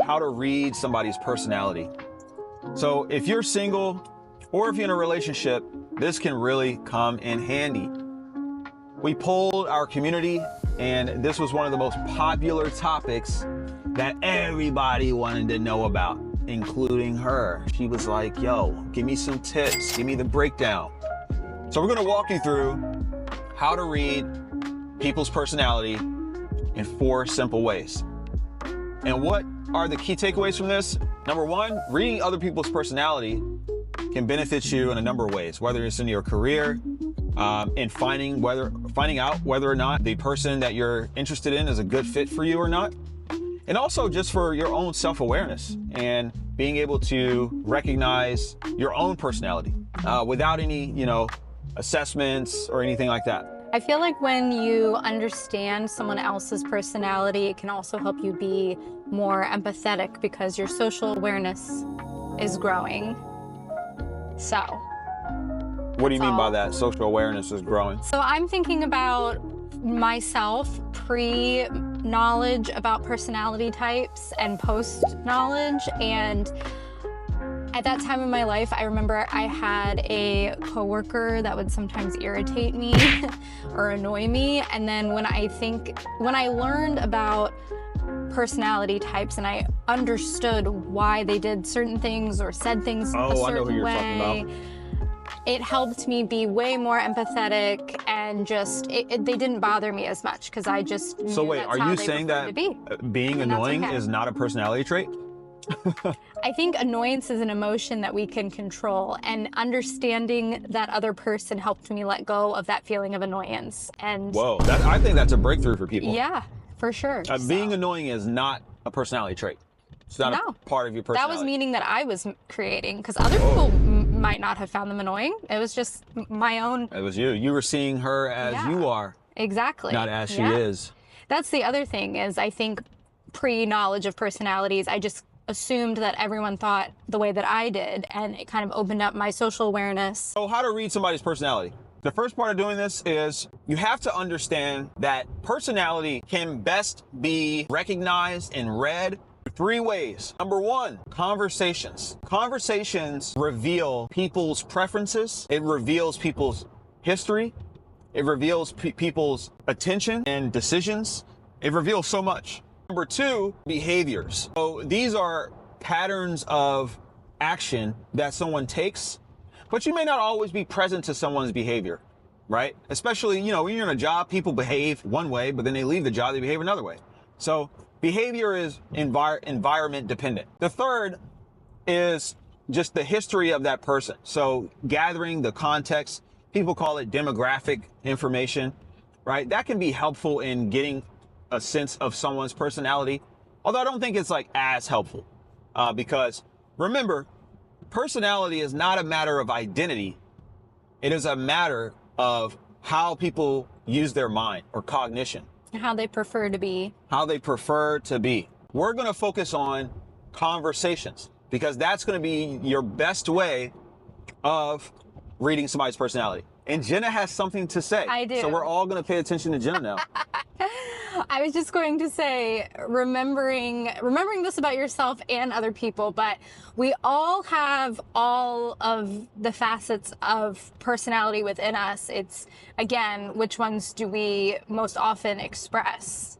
how to read somebody's personality. So if you're single or if you're in a relationship, this can really come in handy. We polled our community, and this was one of the most popular topics that everybody wanted to know about, including her. She was like, yo, give me some tips, give me the breakdown. So we're gonna walk you through how to read people's personality in 4 simple ways. And what are the key takeaways from this? Number 1, reading other people's personality can benefit you in a number of ways, whether it's in your career, in finding out whether or not the person that you're interested in is a good fit for you or not. And also just for your own self-awareness and being able to recognize your own personality without any, assessments or anything like that. I feel like when you understand someone else's personality, it can also help you be more empathetic because your social awareness is growing. So. What do you mean by that? Social awareness is growing. So I'm thinking about myself pre-knowledge about personality types and post-knowledge. And at that time in my life, I remember I had a coworker that would sometimes irritate me or annoy me. And then when I learned about personality types and I understood why they did certain things or said things a certain I know who you're way, talking about. It helped me be way more empathetic and just, they didn't bother me as much because I just knew So wait, that's are how you they saying preferred that to be. being And that's annoying okay. is not a personality trait? I think annoyance is an emotion that we can control, and understanding that other person helped me let go of that feeling of annoyance. And Whoa, I think that's a breakthrough for people. yeah, for sure. Being annoying is not a personality trait. It's not a part of your personality. That was meaning that I was creating, because other people might not have found them annoying. It was just my own. It was you. You were seeing her as you are. Exactly. Not as she is. That's the other thing is I think pre-knowledge of personalities, I just assumed that everyone thought the way that I did, and it kind of opened up my social awareness. So how to read somebody's personality. The first part of doing this is you have to understand that personality can best be recognized and read 3 ways. Number 1, conversations. Conversations reveal people's preferences. It reveals people's history. It reveals people's attention and decisions. It reveals so much. Number 2, behaviors. So these are patterns of action that someone takes, but you may not always be present to someone's behavior, right? Especially, when you're in a job, people behave one way, but then they leave the job, they behave another way. So behavior is environment dependent. The third is just the history of that person. So gathering the context, people call it demographic information, right? That can be helpful in getting a sense of someone's personality. Although I don't think it's as helpful because remember, personality is not a matter of identity. It is a matter of how people use their mind or cognition. How they prefer to be. How they prefer to be. We're going to focus on conversations because that's going to be your best way of reading somebody's personality. And Jenna has something to say. I do. So we're all going to pay attention to Jenna now. I was just going to say, remembering this about yourself and other people, but we all have all of the facets of personality within us. It's, again, which ones do we most often express?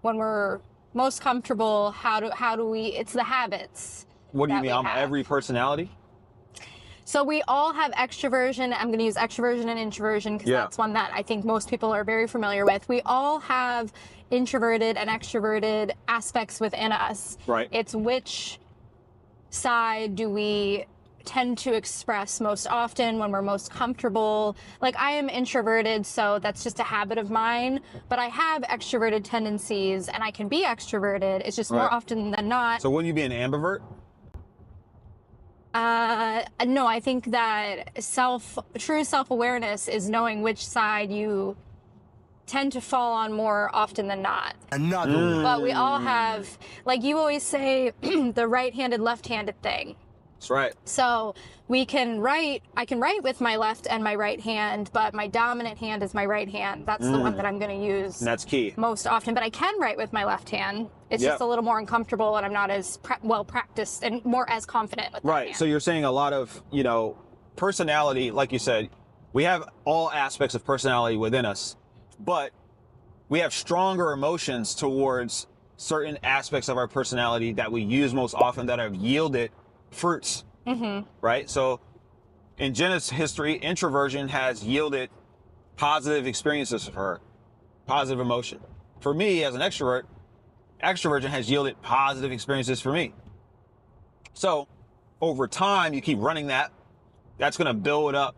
When we're most comfortable, how do we, it's the habits. What do you mean? I'm every personality? So we all have extroversion. I'm going to use extroversion and introversion because that's one that I think most people are very familiar with. We all have introverted and extroverted aspects within us. Right. It's which side do we tend to express most often when we're most comfortable. Like I am introverted, so that's just a habit of mine, but I have extroverted tendencies and I can be extroverted. It's just more often than not. So wouldn't you be an ambivert? No, I think that true self-awareness is knowing which side you tend to fall on more often than not. But we all have, like you always say, the right-handed, left-handed thing. That's right. So I can write with my left and my right hand, but my dominant hand is my right hand. That's the one that I'm going to use. And that's key. Most often, but I can write with my left hand. It's Yep. just a little more uncomfortable, and I'm not as well practiced and more as confident with that Right. hand. So you're saying a lot of, personality, like you said, we have all aspects of personality within us, but we have stronger emotions towards certain aspects of our personality that we use most often that have yielded fruits, right? So in Jenna's history, introversion has yielded positive experiences for her, positive emotion. For me, as an extrovert, extroversion has yielded positive experiences for me. So over time, you keep running that's going to build up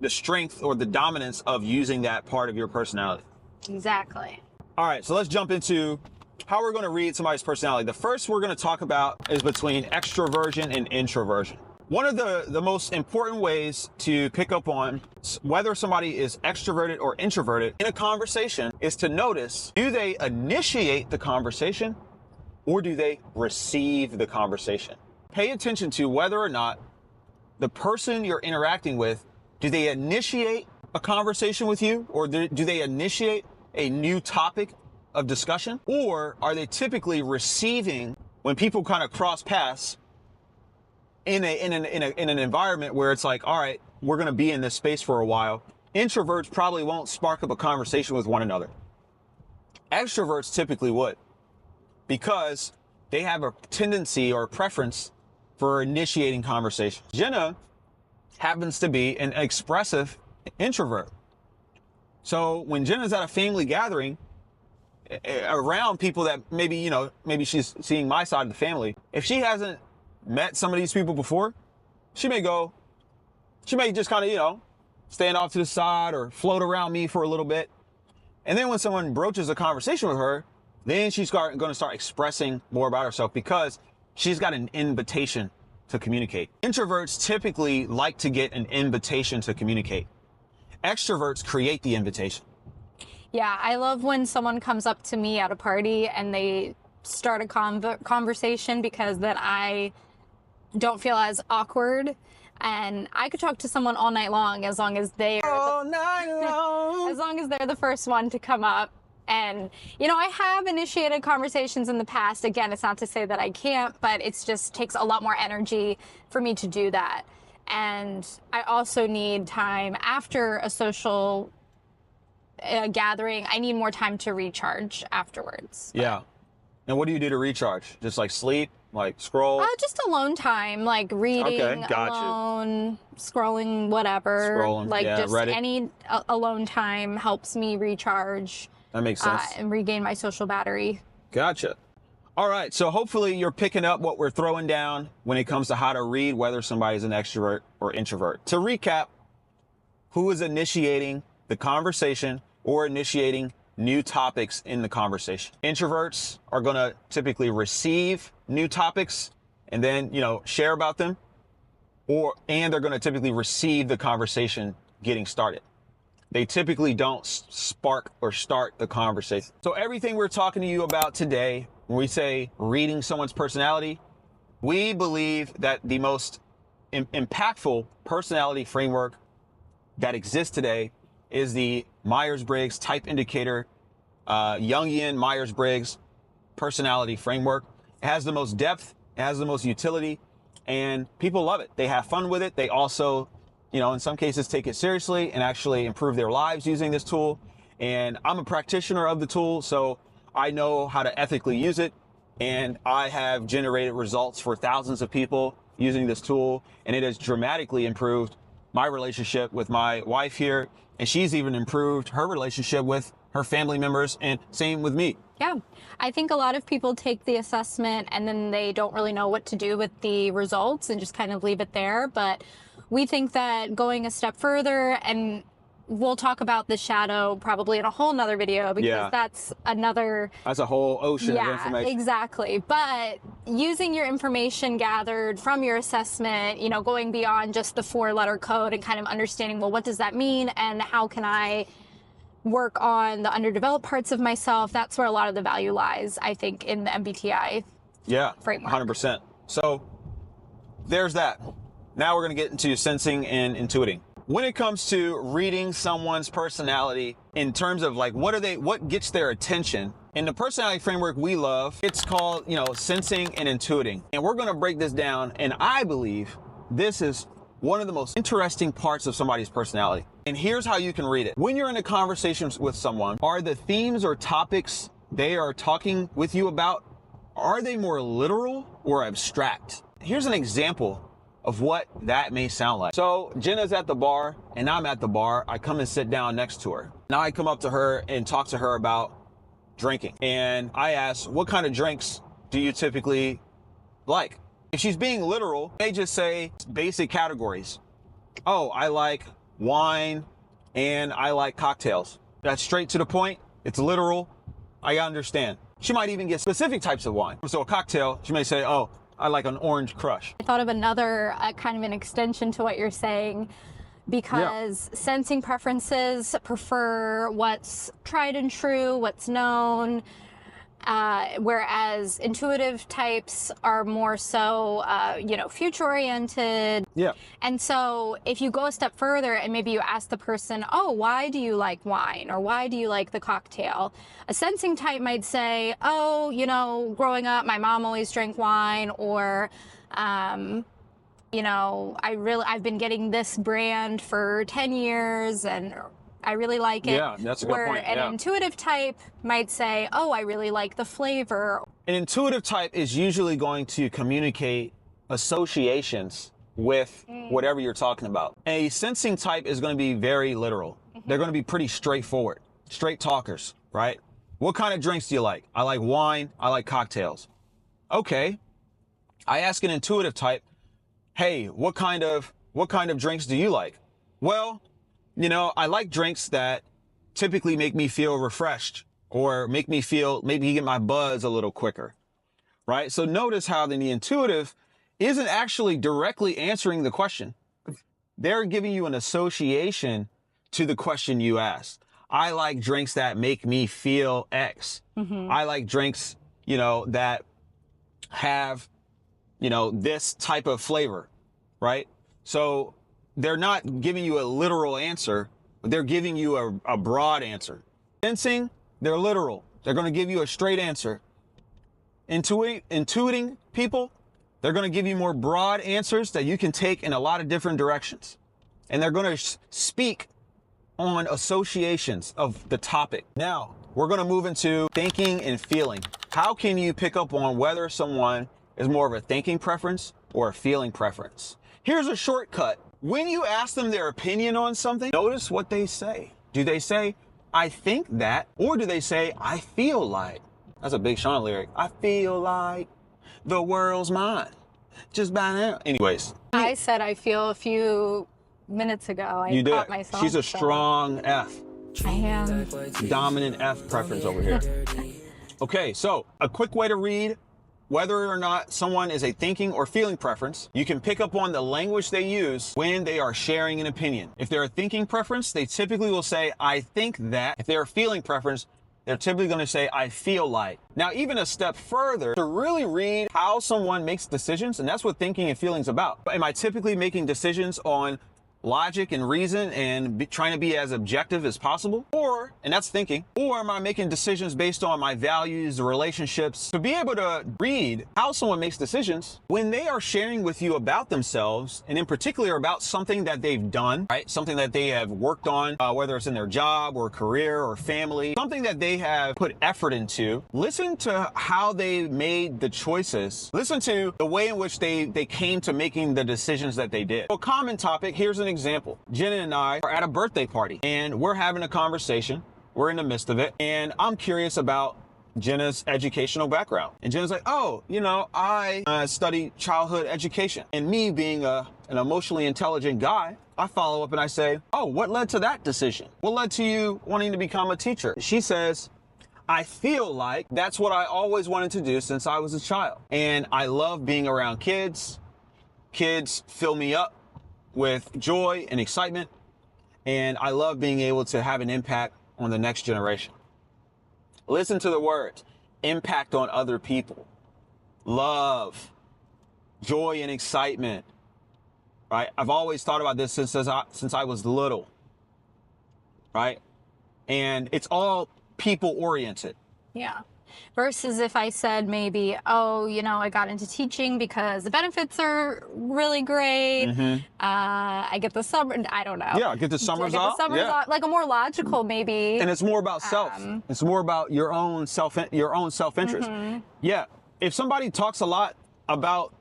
the strength or the dominance of using that part of your personality. Exactly. All right, so let's jump into how we're going to read somebody's personality. The first we're going to talk about is between extroversion and introversion. One of the most important ways to pick up on whether somebody is extroverted or introverted in a conversation is to notice, do they initiate the conversation or do they receive the conversation? Pay attention to whether or not the person you're interacting with, do they initiate a conversation with you, or do they initiate a new topic of discussion, or are they typically receiving when people kind of cross paths in an environment where it's like, all right, we're going to be in this space for a while. Introverts probably won't spark up a conversation with one another. Extroverts typically would, because they have a tendency or a preference for initiating conversation. Jenna happens to be an expressive introvert. So when Jenna's at a family gathering around people that maybe she's seeing my side of the family, if she hasn't met some of these people before, she may just kind of, stand off to the side or float around me for a little bit. And then when someone broaches a conversation with her, then she's going to start expressing more about herself because she's got an invitation to communicate. Introverts typically like to get an invitation to communicate. Extroverts create the invitation. Yeah, I love when someone comes up to me at a party and they start a conversation, because then I don't feel as awkward, and I could talk to someone all night long as long as they're as long as they're the first one to come up. And, I have initiated conversations in the past. Again, it's not to say that I can't, but it just takes a lot more energy for me to do that. And I also need time after a social gathering. I need more time to recharge afterwards. Yeah. And what do you do to recharge? Just like sleep, like scroll? Just alone time, like reading, alone, scrolling, whatever. Scrolling, like just Reddit. Any alone time helps me recharge. That makes sense. And regain my social battery. Gotcha. All right. So hopefully you're picking up what we're throwing down when it comes to how to read whether somebody's an extrovert or introvert. To recap, who is initiating the conversation or initiating new topics in the conversation? Introverts are going to typically receive new topics and then, share about them, and they're going to typically receive the conversation getting started. They typically don't spark or start the conversation. So everything we're talking to you about today, when we say reading someone's personality, we believe that the most impactful personality framework that exists today is the Myers-Briggs Type Indicator, Jungian Myers-Briggs personality framework. It has the most depth, it has the most utility, and people love it. They have fun with it. They also, in some cases take it seriously and actually improve their lives using this tool. And I'm a practitioner of the tool, so I know how to ethically use it. And I have generated results for thousands of people using this tool, and it has dramatically improved my relationship with my wife here. And she's even improved her relationship with her family members, and same with me. Yeah, I think a lot of people take the assessment and then they don't really know what to do with the results and just kind of leave it there. But we think that going a step further, and we'll talk about the shadow probably in a whole nother video, because that's a whole ocean of information. Exactly. But using your information gathered from your assessment, going beyond just the 4-letter code and kind of understanding, well, what does that mean and how can I work on the underdeveloped parts of myself? That's where a lot of the value lies, I think, in the MBTI framework. 100%. So there's that. Now we're going to get into sensing and intuiting. When it comes to reading someone's personality in terms of like, what gets their attention, in the personality framework we love, it's called, sensing and intuiting. And we're going to break this down. And I believe this is one of the most interesting parts of somebody's personality. And here's how you can read it. When you're in a conversation with someone, are the themes or topics they are talking with you about, are they more literal or abstract? Here's an example of what that may sound like. So Jenna's at the bar and I'm at the bar. I come and sit down next to her. Now I come up to her and talk to her about drinking. And I ask, what kind of drinks do you typically like? If she's being literal, they just say basic categories. Oh, I like wine and I like cocktails. That's straight to the point. It's literal. I understand. She might even get specific types of wine. So a cocktail, she may say, oh, I like an orange crush. I thought of another kind of an extension to what you're saying, because sensing preferences prefer what's tried and true, what's known, whereas intuitive types are more so, future oriented. Yeah. And so if you go a step further and maybe you ask the person, oh, why do you like wine? Or why do you like the cocktail? A sensing type might say, oh, growing up, my mom always drank wine, or, I've been getting this brand for 10 years and I really like it. Yeah, that's a good point. Where an intuitive type might say, oh, I really like the flavor. An intuitive type is usually going to communicate associations with whatever you're talking about. A sensing type is going to be very literal. They're going to be pretty straightforward, straight talkers, right? What kind of drinks do you like? I like wine. I like cocktails. Okay. I ask an intuitive type, hey, what kind of drinks do you like? Well, I like drinks that typically make me feel refreshed or make me feel, maybe get my buzz a little quicker, right? So notice how the intuitive isn't actually directly answering the question. They're giving you an association to the question you asked. I like drinks that make me feel X. I like drinks, that have, this type of flavor, right? So they're not giving you a literal answer, but they're giving you a broad answer. Sensing, they're literal. They're going to give you a straight answer. Intuiting people, they're going to give you more broad answers that you can take in a lot of different directions. And they're going to speak on associations of the topic. Now, we're going to move into thinking and feeling. How can you pick up on whether someone is more of a thinking preference or a feeling preference? Here's a shortcut. When you ask them their opinion on something, notice what they say. Do they say, I think that, or do they say, I feel like? That's a Big Sean lyric. I feel like the world's mine. Just by now. Anyways. I said I feel a few minutes ago. You caught did. myself. She's a strong F. I am. Dominant F preference over here. Okay, so a quick way to read whether or not someone is a thinking or feeling preference, you can pick up on the language they use when they are sharing an opinion. If they're a thinking preference, they typically will say, I think that. If they're a feeling preference, they're typically going to say, I feel like. Now, even a step further, to really read how someone makes decisions, and that's what thinking and feeling is about. Am I typically making decisions on logic and reason and trying to be as objective as possible? Or, and that's thinking, or am I making decisions based on my values, relationships? To be able to read how someone makes decisions when they are sharing with you about themselves, and in particular about something that they've done, right? Something that they have worked on, whether it's in their job or career or family, something that they have put effort into. Listen to how they made the choices. Listen to the way in which they came to making the decisions that they did. A common topic, here's an example. Jenna and I are at a birthday party and we're having a conversation. We're in the midst of it. And I'm curious about Jenna's educational background. And Jenna's like, oh, I study childhood education. And me being an emotionally intelligent guy, I follow up and I say, oh, what led to that decision? What led to you wanting to become a teacher? She says, I feel like that's what I always wanted to do since I was a child. And I love being around kids. Kids fill me up with joy and excitement, and I love being able to have an impact on the next generation. Listen to the words. Impact on other people. Love. joy and excitement, right? I've always thought about this since I was little, right? And it's all people oriented. Yeah. Versus if I said maybe, oh, I got into teaching because the benefits are really great. I get the summer, I don't know. Yeah, get the summers off. Off, like a more logical maybe. And it's more about self. It's more about your own self-interest. Yeah. If somebody talks a lot about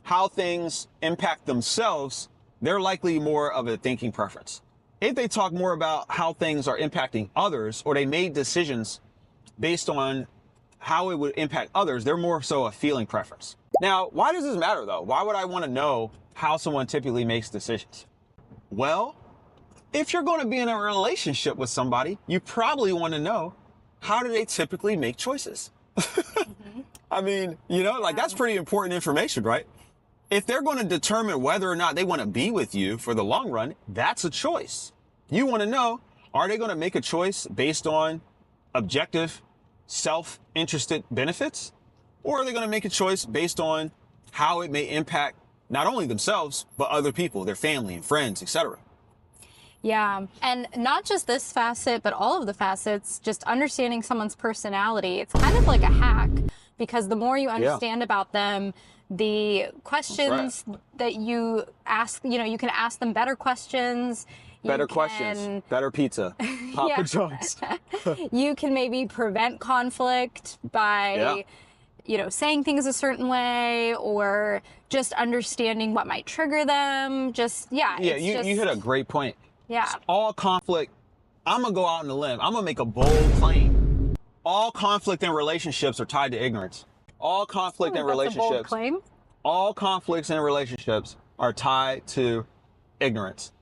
how things impact themselves, they're likely more of a thinking preference. If they talk more about how things are impacting others, or they made decisions based on how it would impact others, they're more so a feeling preference. Now, why does this matter though? Why would I want to know how someone typically makes decisions? Well, if you're going to be in a relationship with somebody, you probably want to know, how do they typically make choices? I mean, that's pretty important information, right? If they're going to determine whether or not they want to be with you for the long run, that's a choice. You want to know, are they going to make a choice based on objective, self-interested benefits? Or are they going to make a choice based on how it may impact not only themselves, but other people, their family and friends, etc.? Yeah. And not just this facet, but all of the facets, just understanding someone's personality. It's kind of like a hack, because the more you understand about them, the questions that you ask, you can ask them better questions. Questions, better pizza, Papa John's. You can maybe prevent conflict by, saying things a certain way, or just understanding what might trigger them. You hit a great point. Yeah. All conflict, I'm going to go out on a limb. I'm going to make a bold claim. All conflict in relationships are tied to ignorance. All conflict in relationships. That's a bold claim. All conflicts in relationships are tied to ignorance.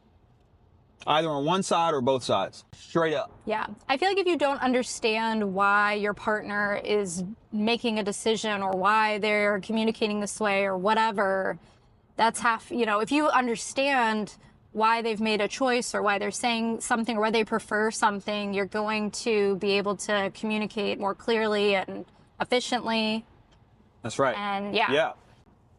Either on one side or both sides. Straight up. Yeah. I feel like if you don't understand why your partner is making a decision, or why they're communicating this way, or whatever, that's half, if you understand why they've made a choice, or why they're saying something, or why they prefer something, you're going to be able to communicate more clearly and efficiently. That's right. And yeah.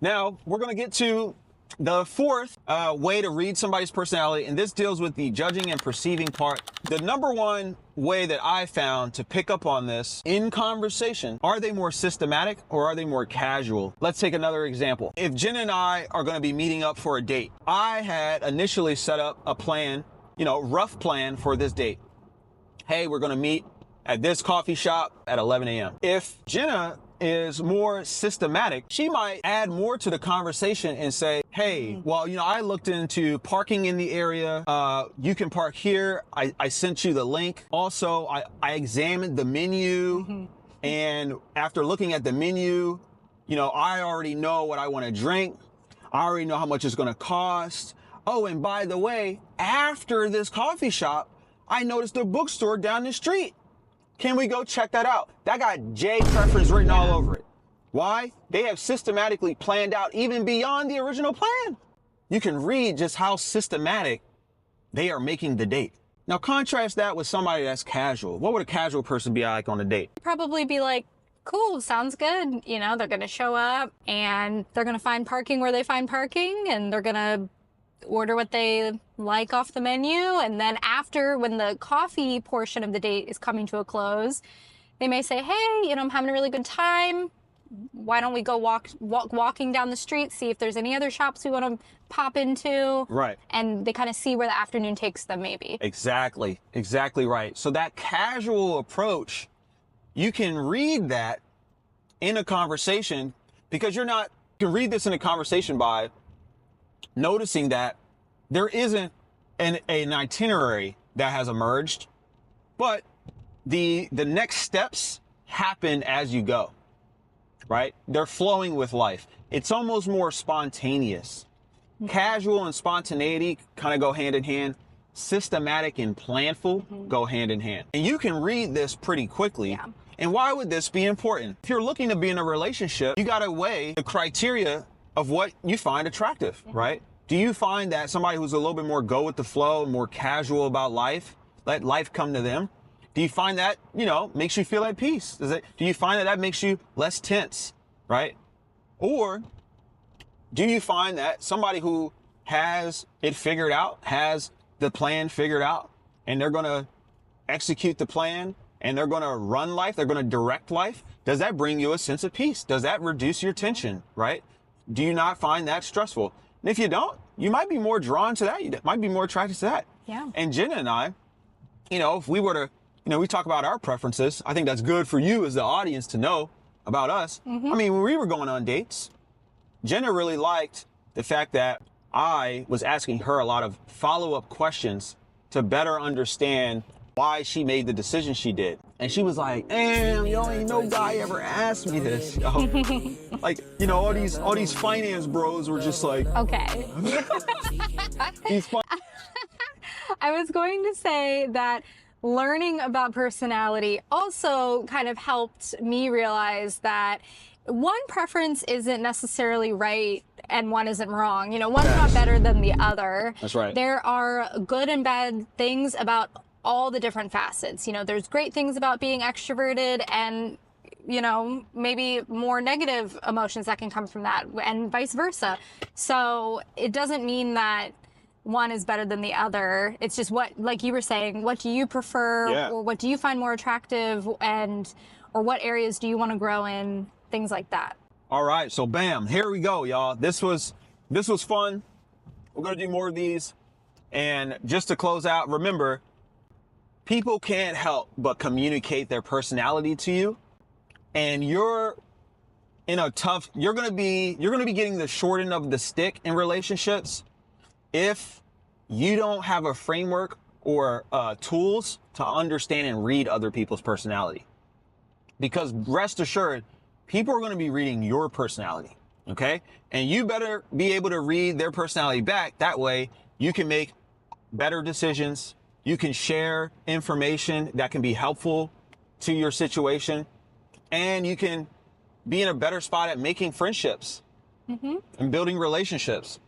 Now, we're going to get to the fourth way to read somebody's personality, and this deals with the judging and perceiving part. The number one way that I found to pick up on this in conversation, are they more systematic or are they more casual? Let's take another example. If Jen and I are going to be meeting up for a date, I had initially set up a plan, rough plan for this date. Hey, we're going to meet at this coffee shop at 11 a.m. If Jenna is more systematic, she might add more to the conversation and say, hey, well, I looked into parking in the area. You can park here. I sent you the link. Also, I examined the menu. And after looking at the menu, I already know what I want to drink. I already know how much it's going to cost. Oh, and by the way, after this coffee shop, I noticed a bookstore down the street. Can we go check that out? That got J preference written all over it. Why? They have systematically planned out even beyond the original plan. You can read just how systematic they are making the date. Now contrast that with somebody that's casual. What would a casual person be like on a date? Probably be like, cool, sounds good. They're going to show up and they're going to find parking where they find parking, and they're going to order what they like off the menu. And then after, when the coffee portion of the date is coming to a close, they may say, hey, I'm having a really good time. Why don't we go walking down the street, see if there's any other shops we want to pop into. Right. And they kind of see where the afternoon takes them, maybe. Exactly right. So that casual approach, you can read that in a conversation, because you can read this in a conversation by noticing that there isn't an itinerary that has emerged, but the next steps happen as you go, right? They're flowing with life. It's almost more spontaneous. Casual and spontaneity kind of go hand in hand. Systematic and planful go hand in hand. And you can read this pretty quickly. Yeah. And why would this be important? If you're looking to be in a relationship, you got to weigh the criteria of what you find attractive, right? Do you find that somebody who's a little bit more go with the flow, more casual about life, let life come to them? Do you find that, makes you feel at peace? Do you find that makes you less tense, right? Or Do you find that somebody who has it figured out, has the plan figured out, and they're going to execute the plan and they're going to run life, they're going to direct life, does that bring you a sense of peace? Does that reduce your tension, right? Do you not find that stressful? And if you don't, you might be more drawn to that. You might be more attracted to that. Yeah. And Jenna and I, if we were to, we talk about our preferences. I think that's good for you as the audience to know about us. Mm-hmm. I mean, when we were going on dates, Jenna really liked the fact that I was asking her a lot of follow-up questions to better understand why she made the decision she did. And she was like, damn, ain't no guy ever asked me this. Like, all these finance bros were just like, okay. I was going to say that learning about personality also kind of helped me realize that one preference isn't necessarily right and one isn't wrong. One's not better than the other. That's right. There are good and bad things about all the different facets. There's great things about being extroverted and, maybe more negative emotions that can come from that and vice versa. So it doesn't mean that one is better than the other. It's just like you were saying, what do you prefer or what do you find more attractive or what areas do you want to grow in, things like that. All right, so bam, here we go, y'all. This was fun. We're gonna do more of these. And just to close out, remember, people can't help but communicate their personality to you. And you're gonna be getting the short end of the stick in relationships if you don't have a framework or tools to understand and read other people's personality. Because rest assured, people are going to be reading your personality, okay? And you better be able to read their personality back. That way you can make better decisions. You can share information that can be helpful to your situation. And you can be in a better spot at making friendships and building relationships.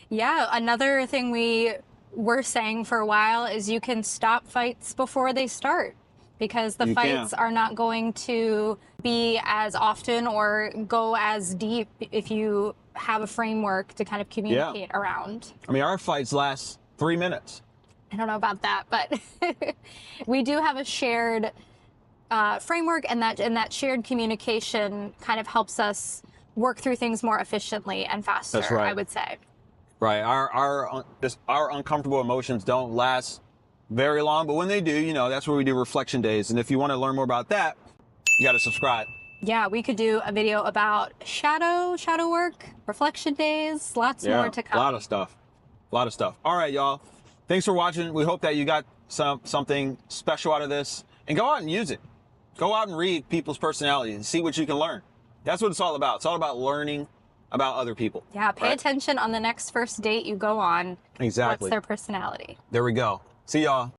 Yeah, another thing we were saying for a while is you can stop fights before they start, because the fights are not going to be as often or go as deep if you have a framework to kind of communicate around. I mean, our fights last 3 minutes. I don't know about that, but we do have a shared framework, and that shared communication kind of helps us work through things more efficiently and faster. That's right. I would say. Right. Our uncomfortable emotions don't last very long, but when they do, that's where we do reflection days. And if you want to learn more about that, you got to subscribe. Yeah, we could do a video about shadow work, reflection days, lots more to come. A lot of stuff. All right, y'all. Thanks for watching. We hope that you got something special out of this, and go out and use it. Go out and read people's personalities and see what you can learn. That's what it's all about. It's all about learning about other people. Yeah, pay attention on the next first date you go on. Exactly. What's their personality? There we go. See y'all.